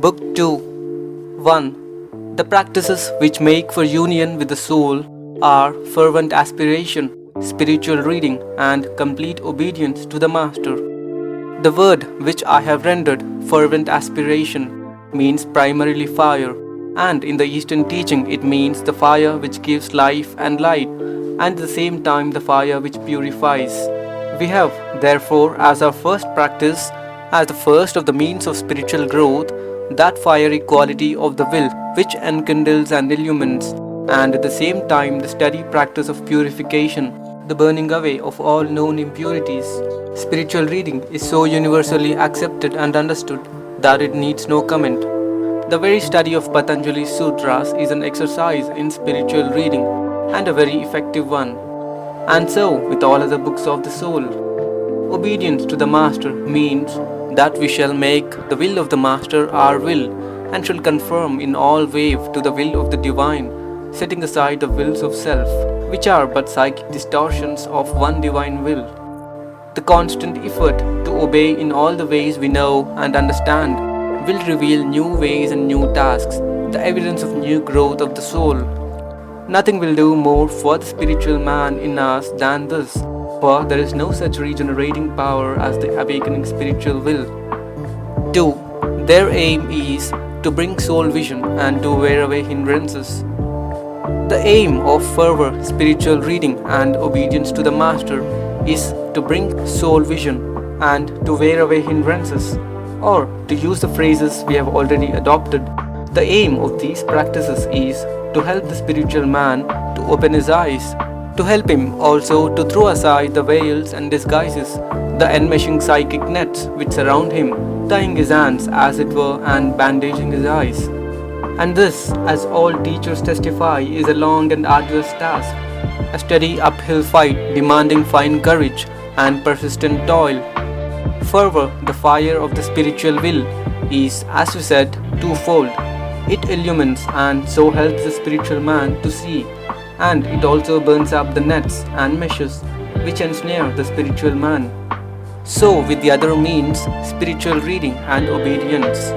Book 2 1. The practices which make for union with the soul are fervent aspiration, spiritual reading, and complete obedience to the Master. The word which I have rendered fervent aspiration means primarily fire, and in the Eastern teaching it means the fire which gives life and light, and at the same time the fire which purifies. We have, therefore, as our first practice, as the first of the means of spiritual growth, that fiery quality of the will which enkindles and illumines, and at the same time the steady practice of purification, the burning away of all known impurities. Spiritual reading is so universally accepted and understood that it needs no comment. The very study of Patanjali's sutras is an exercise in spiritual reading, and a very effective one. And so with all other books of the soul. Obedience to the Master means that we shall make the will of the Master our will, and shall conform in all ways to the will of the Divine, setting aside the wills of self, which are but psychic distortions of one divine will. The constant effort to obey in all the ways we know and understand will reveal new ways and new tasks, the evidence of new growth of the soul. Nothing will do more for the spiritual man in us than this, for there is no such regenerating power as the awakening spiritual will. 2. Their aim is to bring soul vision and to wear away hindrances. The aim of fervor, spiritual reading, and obedience to the Master is to bring soul vision and to wear away hindrances, or to use the phrases we have already adopted. The aim of these practices is to help the spiritual man to open his eyes, to help him also to throw aside the veils and disguises, the enmeshing psychic nets which surround him, tying his hands as it were and bandaging his eyes. And this, as all teachers testify, is a long and arduous task, a steady uphill fight demanding fine courage and persistent toil. Fervor, the fire of the spiritual will, is, as we said, twofold. It illumines and so helps the spiritual man to see, and it also burns up the nets and meshes which ensnare the spiritual man. So with the other means, spiritual reading and obedience.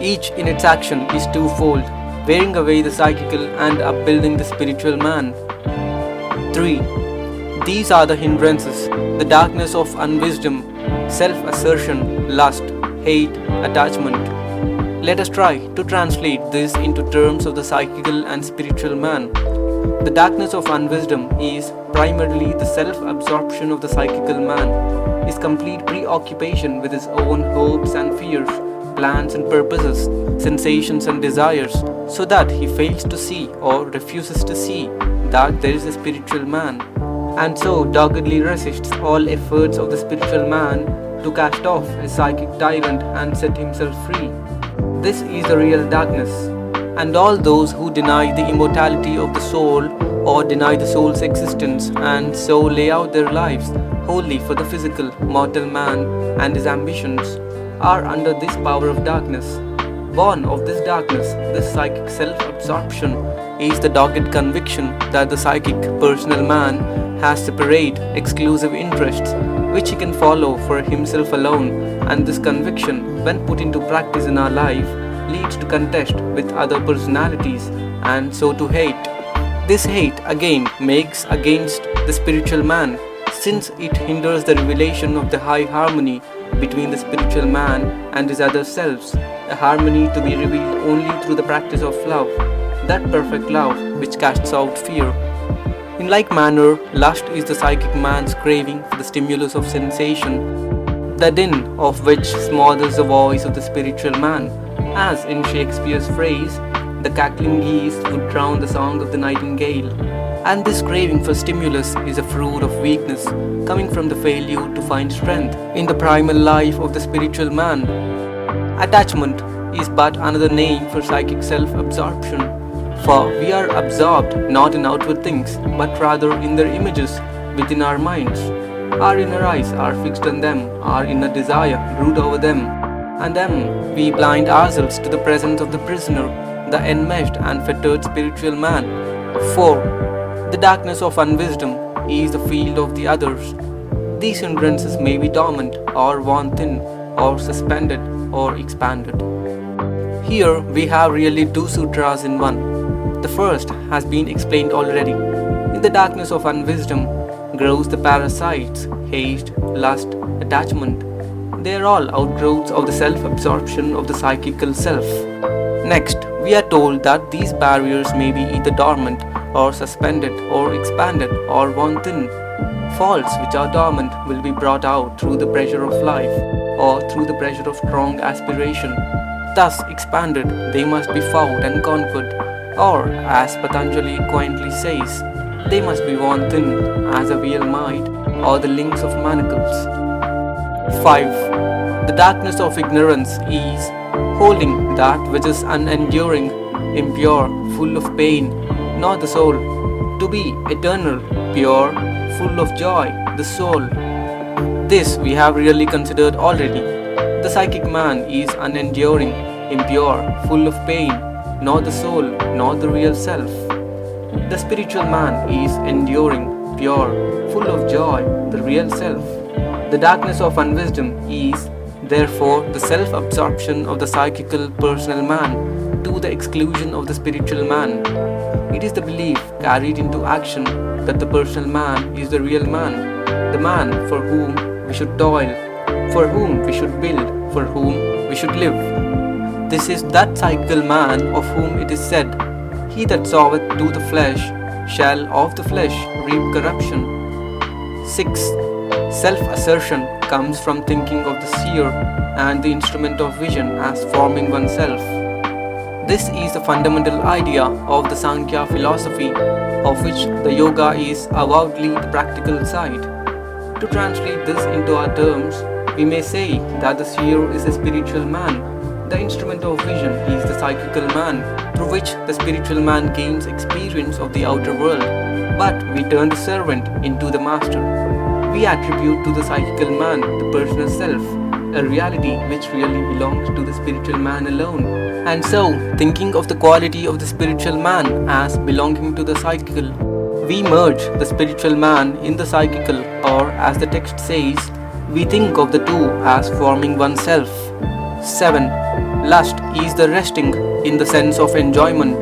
Each in its action is twofold, wearing away the psychical and upbuilding the spiritual man. 3. These are the hindrances, the darkness of unwisdom, self-assertion, lust, hate, attachment. Let us try to translate this into terms of the psychical and spiritual man. The darkness of unwisdom is primarily the self-absorption of the psychical man, his complete preoccupation with his own hopes and fears, plans and purposes, sensations and desires, so that he fails to see or refuses to see that there is a spiritual man, and so doggedly resists all efforts of the spiritual man to cast off a psychic tyrant and set himself free. This is the real darkness, and all those who deny the immortality of the soul or deny the soul's existence and so lay out their lives wholly for the physical, mortal man and his ambitions are under this power of darkness. Born of this darkness, this psychic self-absorption is the dogged conviction that the psychic personal man has separate, exclusive interests which he can follow for himself alone, and this conviction, when put into practice in our life, leads to contest with other personalities and so to hate. This hate again makes against the spiritual man, since it hinders the revelation of the high harmony between the spiritual man and his other selves, a harmony to be revealed only through the practice of love, that perfect love which casts out fear. In like manner, lust is the psychic man's craving for the stimulus of sensation, the din of which smothers the voice of the spiritual man, as in Shakespeare's phrase, the cackling geese would drown the song of the nightingale. And this craving for stimulus is a fruit of weakness, coming from the failure to find strength in the primal life of the spiritual man. Attachment is but another name for psychic self-absorption, for we are absorbed not in outward things, but rather in their images within our minds. Our inner eyes are fixed on them, our inner desire brood over them, and then we blind ourselves to the presence of the prisoner, the enmeshed and fettered spiritual man. 4. The darkness of unwisdom is the field of the others. These hindrances may be dormant or worn thin or suspended or expanded. Here we have really two sutras in one. The first has been explained already. In the darkness of unwisdom grows the parasites, hate, lust, attachment. They are all outgrowths of the self-absorption of the psychical self. Next, we are told that these barriers may be either dormant or suspended or expanded or worn thin. Faults which are dormant will be brought out through the pressure of life or through the pressure of strong aspiration. Thus expanded, they must be fought and conquered, or as Patanjali quaintly says, they must be worn thin as a veil might or the links of manacles. 5. The darkness of ignorance is holding that which is unenduring, impure, full of pain, not the soul, to be eternal, pure, full of joy, the soul. This we have really considered already. The psychic man is unenduring, impure, full of pain, not the soul, not the real self. The spiritual man is enduring, pure, full of joy, the real self. The darkness of unwisdom is, therefore, the self-absorption of the psychical personal man to the exclusion of the spiritual man. It is the belief carried into action that the personal man is the real man, the man for whom we should toil, for whom we should build, for whom we should live. This is that psychical man of whom it is said, "He that soweth to the flesh shall of the flesh reap corruption." 6. Self-assertion comes from thinking of the seer and the instrument of vision as forming oneself. This is the fundamental idea of the Sankhya philosophy, of which the yoga is avowedly the practical side. To translate this into our terms, we may say that the seer is a spiritual man, the instrument of vision is the psychical man, through which the spiritual man gains experience of the outer world, but we turn the servant into the master. We attribute to the psychical man the personal self, a reality which really belongs to the spiritual man alone. And so, thinking of the quality of the spiritual man as belonging to the psychical, we merge the spiritual man in the psychical, or as the text says, we think of the two as forming oneself. 7. Lust is the resting in the sense of enjoyment.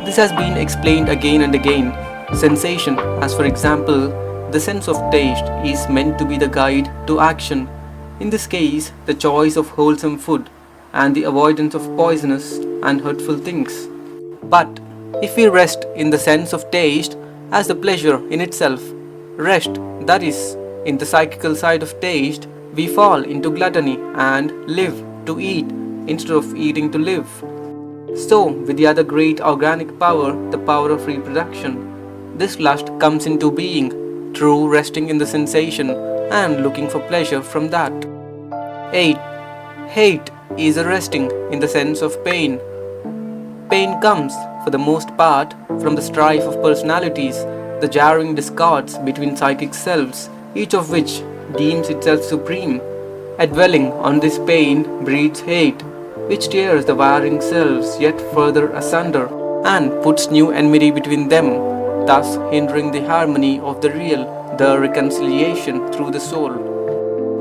This has been explained again and again. Sensation, as for example, the sense of taste, is meant to be the guide to action. In this case, the choice of wholesome food and the avoidance of poisonous and hurtful things. But if we rest in the sense of taste as the pleasure in itself, rest, that is, in the psychical side of taste, we fall into gluttony and live to eat instead of eating to live. So, with the other great organic power, the power of reproduction, this lust comes into being through resting in the sensation and looking for pleasure from that. 8. Hate is a resting in the sense of pain. Pain comes, for the most part, from the strife of personalities, the jarring discords between psychic selves, each of which deems itself supreme. A dwelling on this pain breeds hate, which tears the warring selves yet further asunder and puts new enmity between them, thus hindering the harmony of the real, the reconciliation through the soul.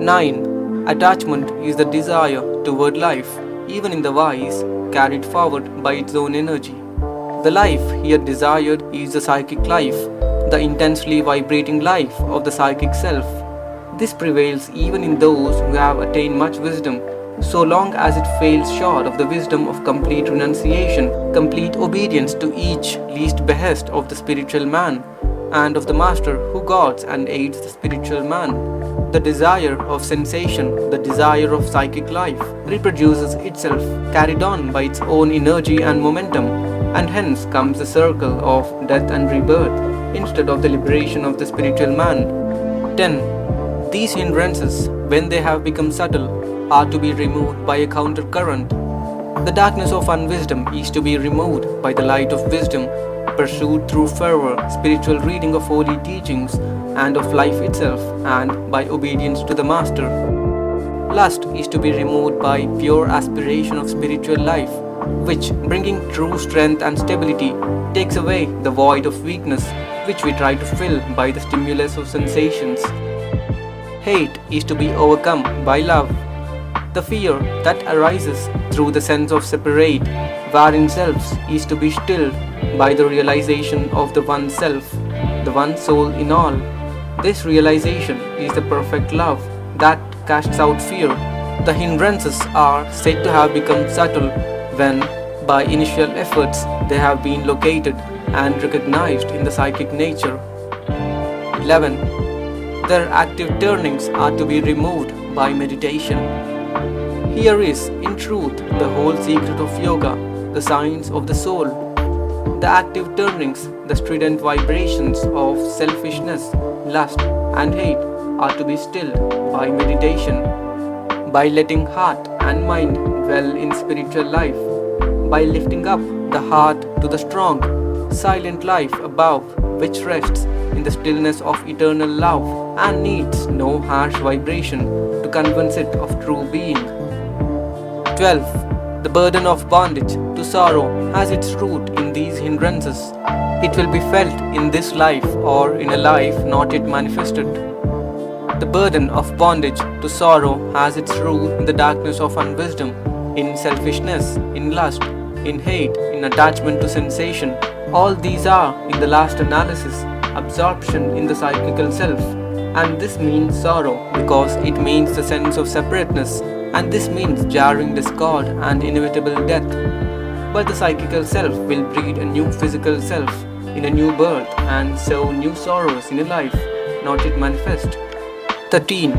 9. Attachment is the desire toward life, even in the wise, carried forward by its own energy. The life here desired is the psychic life, the intensely vibrating life of the psychic self. This prevails even in those who have attained much wisdom, so long as it fails short of the wisdom of complete renunciation, complete obedience to each least behest of the spiritual man, and of the master who guards and aids the spiritual man. The desire of sensation, the desire of psychic life, reproduces itself, carried on by its own energy and momentum, and hence comes the circle of death and rebirth, instead of the liberation of the spiritual man. 10. These hindrances, when they have become subtle, are to be removed by a counter-current. The darkness of unwisdom is to be removed by the light of wisdom, pursued through fervor, spiritual reading of holy teachings, and of life itself, and by obedience to the Master. Lust is to be removed by pure aspiration of spiritual life, which, bringing true strength and stability, takes away the void of weakness which we try to fill by the stimulus of sensations. Hate is to be overcome by love. The fear that arises through the sense of separate, varying selves is to be stilled by the realization of the one self, the one soul in all. This realization is the perfect love that casts out fear. The hindrances are said to have become subtle when, by initial efforts, they have been located and recognized in the psychic nature. 11. Their active turnings are to be removed by meditation. Here is, in truth, the whole secret of yoga, the science of the soul. The active turnings, the strident vibrations of selfishness, lust, and hate are to be stilled by meditation, by letting heart and mind dwell in spiritual life, by lifting up the heart to the strong, silent life above, which rests in the stillness of eternal love and needs no harsh vibration to convince it of true being. 12. The burden of bondage to sorrow has its root in these hindrances. It will be felt in this life or in a life not yet manifested. The burden of bondage to sorrow has its root in the darkness of unwisdom, in selfishness, in lust, in hate, in attachment to sensation. All these are, in the last analysis, absorption in the psychical self. And this means sorrow because it means the sense of separateness, and this means jarring discord and inevitable death. But the psychical self will breed a new physical self in a new birth and sow new sorrows in a life not yet manifest. 13.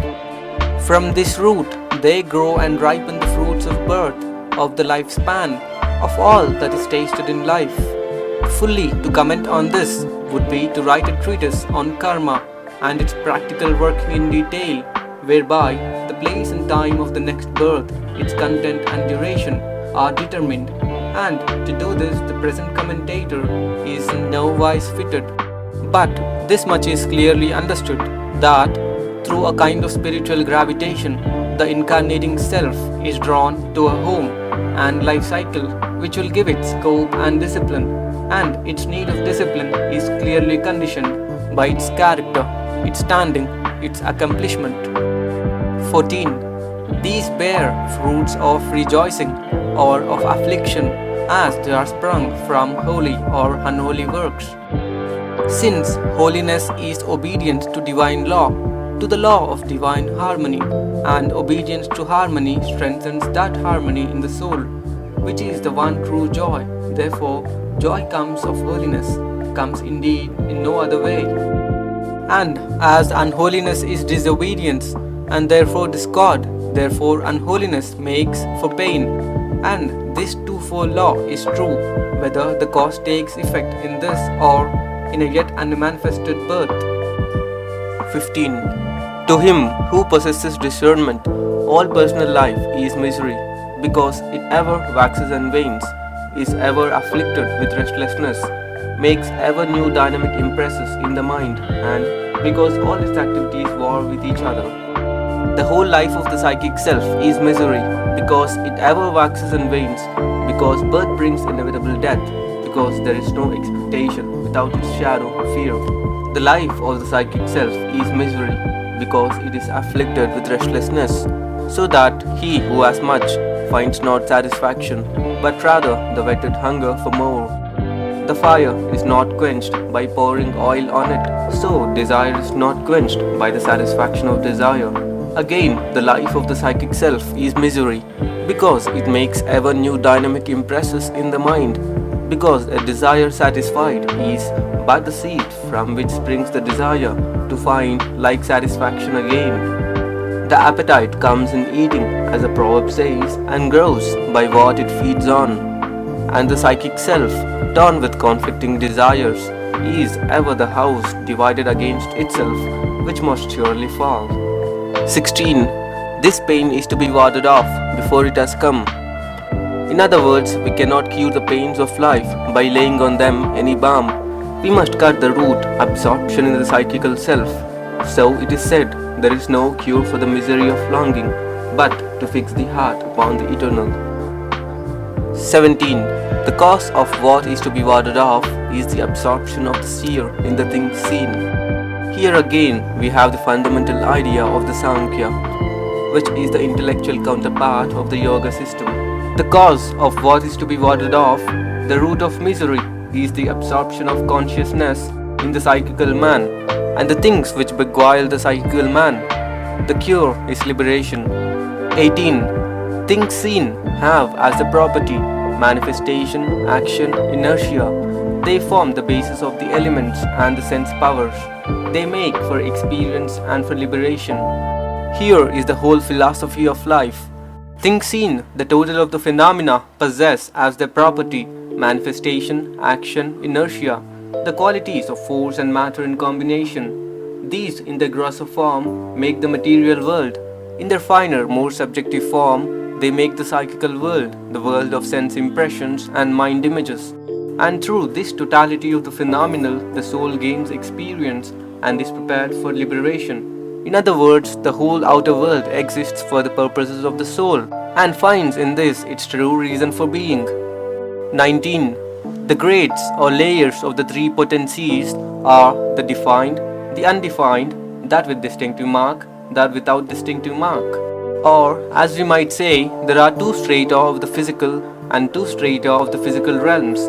From this root they grow and ripen the fruits of birth, of the lifespan, of all that is tasted in life. Fully to comment on this would be to write a treatise on karma and its practical working in detail, whereby the place and time of the next birth, its content and duration are determined, and to do this the present commentator is in no wise fitted. But this much is clearly understood, that through a kind of spiritual gravitation, the incarnating self is drawn to a home and life cycle which will give it scope and discipline, and its need of discipline is clearly conditioned by its character, its standing, its accomplishment. 14. These bear fruits of rejoicing or of affliction as they are sprung from holy or unholy works. Since holiness is obedience to divine law, to the law of divine harmony, and obedience to harmony strengthens that harmony in the soul, which is the one true joy. Therefore, joy comes of holiness, comes indeed in no other way. And as unholiness is disobedience, and therefore discord, therefore unholiness makes for pain. And this twofold law is true, whether the cause takes effect in this or in a yet unmanifested birth. 15. To him who possesses discernment, all personal life is misery, because it ever waxes and wanes, is ever afflicted with restlessness, makes ever new dynamic impresses in the mind, and because all its activities war with each other. The whole life of the psychic self is misery, because it ever waxes and wanes, because birth brings inevitable death, because there is no expectation without its shadow of fear. The life of the psychic self is misery, because it is afflicted with restlessness, so that he who has much finds not satisfaction, but rather the whetted hunger for more. The fire is not quenched by pouring oil on it, so desire is not quenched by the satisfaction of desire. Again, the life of the psychic self is misery, because it makes ever new dynamic impresses in the mind, because a desire satisfied is but the seed from which springs the desire to find like satisfaction again. The appetite comes in eating, as the proverb says, and grows by what it feeds on. And the psychic self, torn with conflicting desires, is ever the house divided against itself, which must surely fall. 16. This pain is to be warded off before it has come. In other words, we cannot cure the pains of life by laying on them any balm. We must cut the root, absorption in the psychical self. So it is said, there is no cure for the misery of longing, but to fix the heart upon the eternal. 17. The cause of what is to be warded off is the absorption of the seer in the things seen. Here again we have the fundamental idea of the Sankhya, which is the intellectual counterpart of the yoga system. The cause of what is to be warded off, the root of misery, is the absorption of consciousness in the psychical man, and the things which beguile the psychical man. The cure is liberation. 18. Things seen have as the property manifestation, action, inertia. They form the basis of the elements and the sense powers. They make for experience and for liberation. Here is the whole philosophy of life. Things seen, the total of the phenomena, possess as their property manifestation, action, inertia, the qualities of force and matter in combination. These, in their grosser form, make the material world. In their finer, more subjective form, they make the psychical world, the world of sense impressions and mind images. And through this totality of the phenomenal, the soul gains experience and is prepared for liberation. In other words, the whole outer world exists for the purposes of the soul and finds in this its true reason for being. 19. The grades or layers of the three potencies are the defined, the undefined, that with distinctive mark, that without distinctive mark. Or, as we might say, there are two strata of the physical and two strata of the physical realms.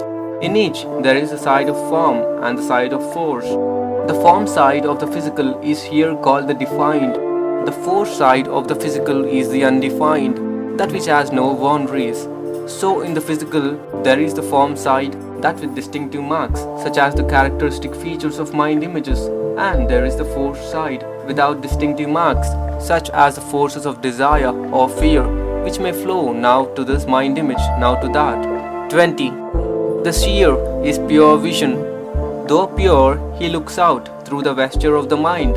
In each, there is a side of form and the side of force. The form side of the physical is here called the defined. The force side of the physical is the undefined, that which has no boundaries. So in the physical, there is the form side, that with distinctive marks, such as the characteristic features of mind images, and there is the force side, without distinctive marks, such as the forces of desire or fear, which may flow now to this mind image, now to that. 20. The seer is pure vision. Though pure, he looks out through the vesture of the mind.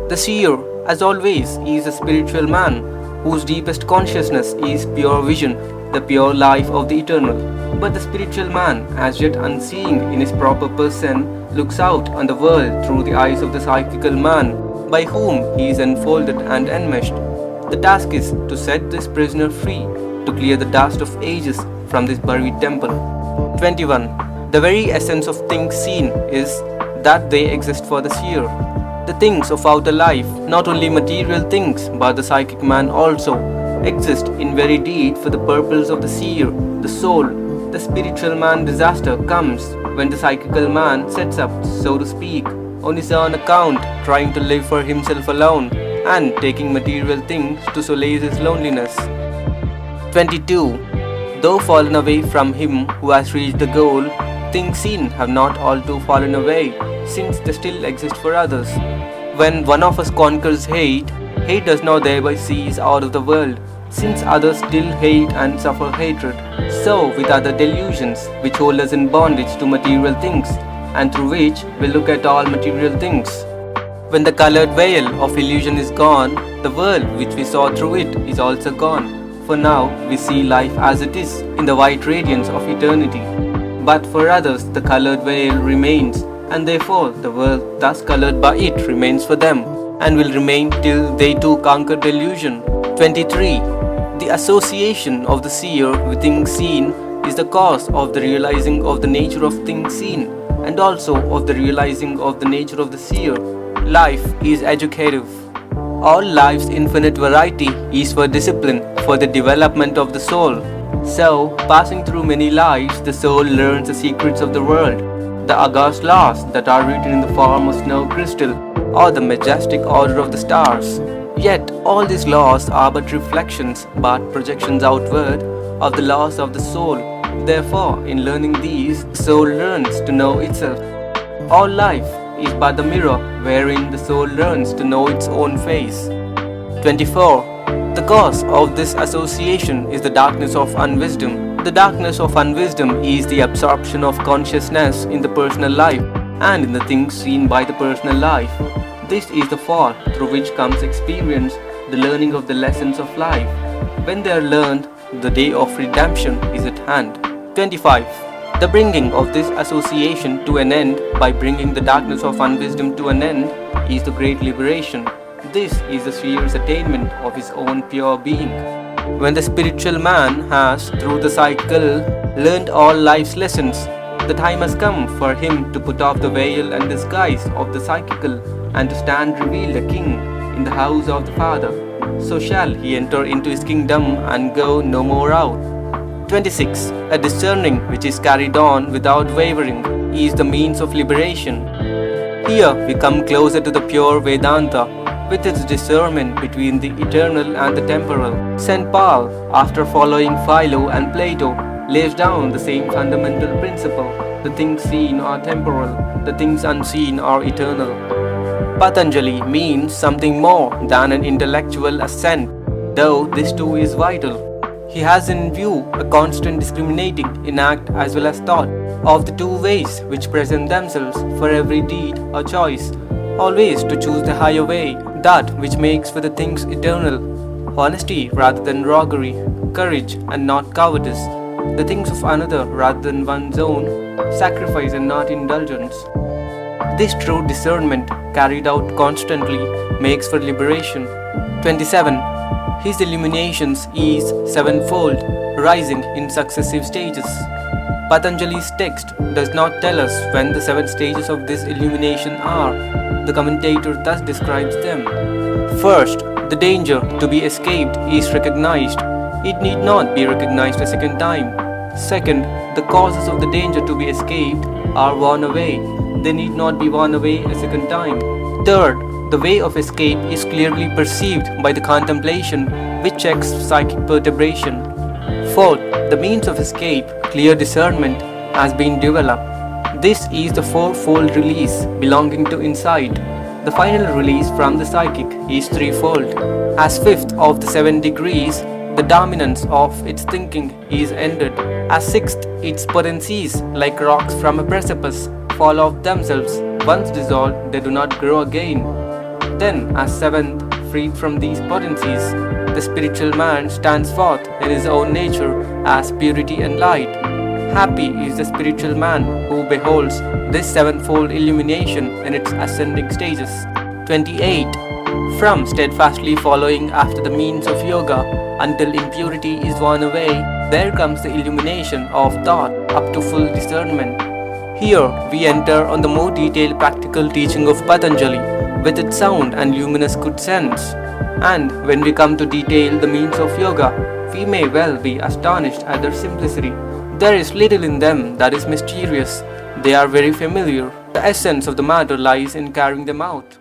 The seer, as always, is a spiritual man, whose deepest consciousness is pure vision, the pure life of the eternal. But the spiritual man, as yet unseeing in his proper person, looks out on the world through the eyes of the psychical man, by whom he is enfolded and enmeshed. The task is to set this prisoner free, to clear the dust of ages from this buried temple. 21. The very essence of things seen is that they exist for the seer. The things of outer life, not only material things but the psychic man also, exist in very deed for the purpose of the seer, the soul. The spiritual man disaster comes when the psychical man sets up, so to speak, on his own account, trying to live for himself alone and taking material things to solace his loneliness. 22. Though fallen away from him who has reached the goal, things seen have not all too fallen away, since they still exist for others. When one of us conquers hate, hate does not thereby cease out of the world, since others still hate and suffer hatred. So with other delusions, which hold us in bondage to material things, and through which we look at all material things. When the colored veil of illusion is gone, the world which we saw through it is also gone. For now, we see life as it is, in the white radiance of eternity. But for others, the colored veil remains, and therefore the world thus colored by it remains for them, and will remain till they too conquer delusion. 23. The association of the seer with things seen is the cause of the realizing of the nature of things seen, and also of the realizing of the nature of the seer. Life is educative. All life's infinite variety is for discipline, for the development of the soul. So, passing through many lives, the soul learns the secrets of the world, the august laws that are written in the form of snow crystal, or the majestic order of the stars. Yet, all these laws are but reflections, but projections outward of the laws of the soul. Therefore, in learning these, the soul learns to know itself. All life is but the mirror wherein the soul learns to know its own face. 24. The cause of this association is the darkness of unwisdom. The darkness of unwisdom is the absorption of consciousness in the personal life and in the things seen by the personal life. This is the fall through which comes experience, the learning of the lessons of life. When they are learned, the day of redemption is at hand. 25. The bringing of this association to an end by bringing the darkness of unwisdom to an end is the great liberation. This is the seer's attainment of his own pure being. When the spiritual man has, through the cycle, learned all life's lessons, the time has come for him to put off the veil and disguise of the psychical and to stand revealed a king in the house of the Father. so shall he enter into his kingdom and go no more out. 26. A discerning which is carried on without wavering is the means of liberation. Here we come closer to the pure Vedanta with its discernment between the eternal and the temporal. St. Paul, after following Philo and Plato, lays down the same fundamental principle: the things seen are temporal, the things unseen are eternal. Patanjali means something more than an intellectual assent, though this too is vital. He has in view a constant discriminating in act as well as thought of the two ways which present themselves for every deed or choice, always to choose the higher way, that which makes for the things eternal, honesty rather than roguery, courage and not cowardice, the things of another rather than one's own, sacrifice and not indulgence. This true discernment, carried out constantly, makes for liberation. 27. His illuminations is sevenfold, rising in successive stages. Patanjali's text does not tell us when the 7 stages of this illumination are. The commentator thus describes them. First, the danger to be escaped is recognized. It need not be recognized a second time. Second, the causes of the danger to be escaped are worn away. They need not be worn away a second time. Third, the way of escape is clearly perceived by the contemplation which checks psychic perturbation. Fourth, the means of escape, clear discernment, has been developed. This is the fourfold release belonging to insight. The final release from the psychic is threefold. As fifth of the 7 degrees, the dominance of its thinking is ended. As sixth, its potencies, like rocks from a precipice, fall off themselves. Once dissolved, they do not grow again. Then, as seventh, freed from these potencies, the spiritual man stands forth in his own nature as purity and light. Happy is the spiritual man who beholds this sevenfold illumination in its ascending stages. 28. From steadfastly following after the means of yoga until impurity is worn away, there comes the illumination of thought up to full discernment. Here we enter on the more detailed practical teaching of Patanjali with its sound and luminous good sense. And when we come to detail the means of yoga, we may well be astonished at their simplicity. There is little in them that is mysterious. They are very familiar. The essence of the matter lies in carrying them out.